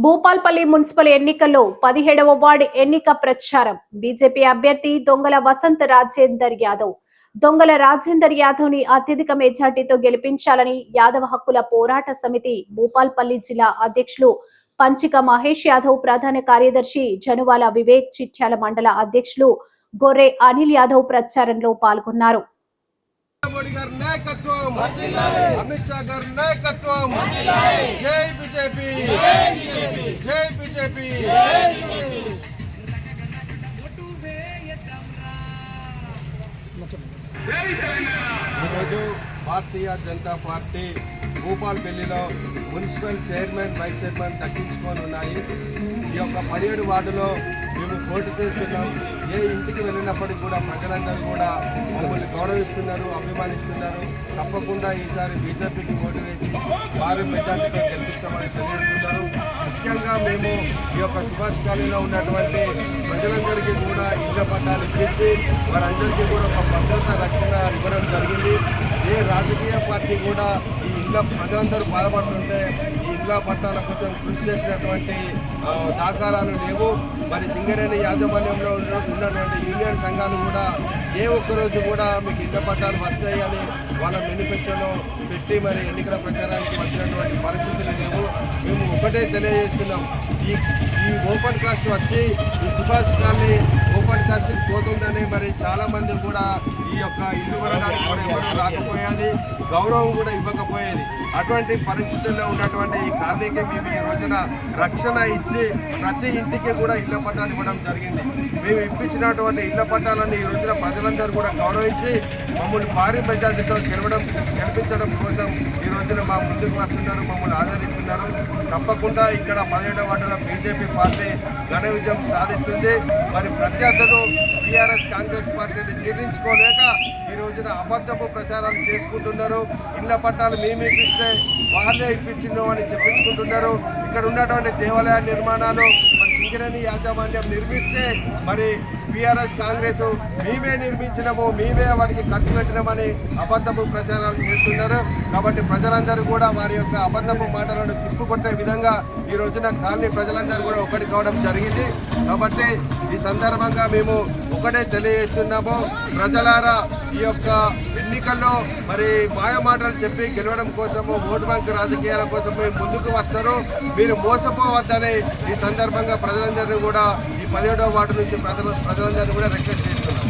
Bhupalpally municipal ఎన్నికల్లో 17వ ward ఎన్నిక ప్రచారం. బీజేపీ అభ్యర్థి దొంగల వసంత్ రాజేందర్ యాదవ్. దొంగల రాజేందర్ యాదవ్ ని అత్యధిక మెజార్టీతో గెలిపించాలని యాదవ హక్కుల పోరాట సమితి భూపాల్పల్లి జిల్లా అధ్యక్షులు పంచిక మహేష్ యాదవ్, ప్రధాన కార్యదర్శి జనువాల వివేక్, చిట్యాల మండల అధ్యక్షులు గొర్రె అనిల్ యాదవ్ ప్రచారంలో పాల్గొన్నారు. మోడీ గారి నాయకత్వం, అమిత్ షా గారి నాయకత్వం, జై బీజేపీ, జై బీజేపీ. ఈరోజు భారతీయ జనతా పార్టీ భూపాల్పల్లిలో మున్సిపల్ చైర్మన్, వైస్ చైర్మన్ దక్కించుకొని ఉన్నాయి. ఈ యొక్క 17 వార్డులో మేము పోటీ చేస్తున్నాం. ఏ ఇంటికి వెళ్ళినప్పటికీ కూడా ప్రజలందరూ కూడా మమ్మల్ని గౌరవిస్తున్నారు, అభిమానిస్తున్నారు. తప్పకుండా ఈసారి బీజేపీకి ఓటు వేసి భారీ మెజార్టీతో గెలిపిస్తామని తెలియజేస్తున్నారు. ముఖ్యంగా మేము ఈ యొక్క సుభాష్ కాలనీలో ఉన్నటువంటి ప్రజలందరికీ కూడా ఇళ్ల పట్టాలు ఇప్పించి వారందరికీ కూడా ఒక భద్రత, రక్షణ ఇవ్వడం జరిగింది. ఏ రాజకీయ పార్టీ కూడా ఈ ఇళ్ల ప్రజలందరూ బాధపడుతుంటే ఈ ఇళ్ల పట్టాల కోసం కృషి చేసినటువంటి దాఖలాలు లేవు. మరి సింగరేణి యాజమాన్యంలో ఉన్నటువంటి యూనియన్ సంఘాలు కూడా ఏ ఒక్కరోజు కూడా మీకు ఇళ్ల పట్టాలు వస్తాయని వాళ్ళ మేనిఫెస్టోలో పెట్టి మరి ఎన్నికల ప్రచారానికి వచ్చినటువంటి పరిస్థితులు లేవు. మేము ఒకటే తెలియజేస్తున్నాం, ఈ ఓపెన్ కాస్ట్ వచ్చి ఈ సుభాష్ కాలనీ ఓపెన్ కాస్ట్కి పోతుందని మరి చాలామంది కూడా ఈ యొక్క ఇల్లు కొనడానికి కూడా ఎవరు రాకపోయేది, గౌరవం కూడా ఇవ్వకపోయేది. అటువంటి పరిస్థితుల్లో ఉన్నటువంటి ఈ కాలనీకి మేము ఈ రోజున రక్షణ ఇచ్చి ప్రతి ఇంటికి కూడా ఇళ్ల పట్టాలు ఇవ్వడం జరిగింది. మేము ఇప్పించినటువంటి ఇళ్ల పట్టాలను ఈ రోజున ప్రజలందరూ కూడా గౌరవించి మమ్మల్ని భారీ మెజార్టీతో గెలిపించడం కోసం ఈ రోజున మా ముందుకు వస్తున్నారు, మమ్మల్ని ఆదరిస్తున్నారు. తప్పకుండా ఇక్కడ 17వ వార్డులో బీజేపీ పార్టీ ఘన విజయం సాధిస్తుంది. మరి ప్రత్యర్థులు టీఆర్ఎస్, కాంగ్రెస్ పార్టీని జీర్ణించుకోలేక ఈ రోజున అబద్ధపు ప్రచారాలు చేసుకుంటున్నారు. ఇళ్ల పట్టాలు మేము ఇప్పిస్తే వాళ్ళే ఇప్పించిందో అని చెప్పించుకుంటున్నారు. ఇక్కడ ఉన్నటువంటి దేవాలయ నిర్మాణాలు మరి సింగరేణి యాజమాన్యం నిర్మిస్తే మరి టీఆర్ఎస్, కాంగ్రెస్ మేమే నిర్మించినము, మేమే వాటికి ఖర్చు పెట్టినామని అబద్ధపు ప్రచారాలు చేస్తున్నారు. కాబట్టి ప్రజలందరూ కూడా వారి యొక్క అబద్ధపు మాటలను తిప్పుకొట్టే విధంగా ఈ రోజున కాలనీ ప్రజలందరూ కూడా ఒకటి కావడం జరిగింది. కాబట్టి ఈ సందర్భంగా మేము ఒకటే తెలియజేస్తున్నాము, ప్రజలారా ఈ యొక్క ఎన్నికల్లో మరి మాయ మాటలు చెప్పి గెలవడం కోసము, ఓటు బ్యాంకు రాజకీయాల కోసం ముందుకు వస్తారు. మీరు మోసపోవద్దని ఈ సందర్భంగా ప్రజలందరినీ కూడా ఈ 17వ వార్డు నుంచి ప్రజలందరినీ కూడా రిక్వెస్ట్ చేస్తున్నాం.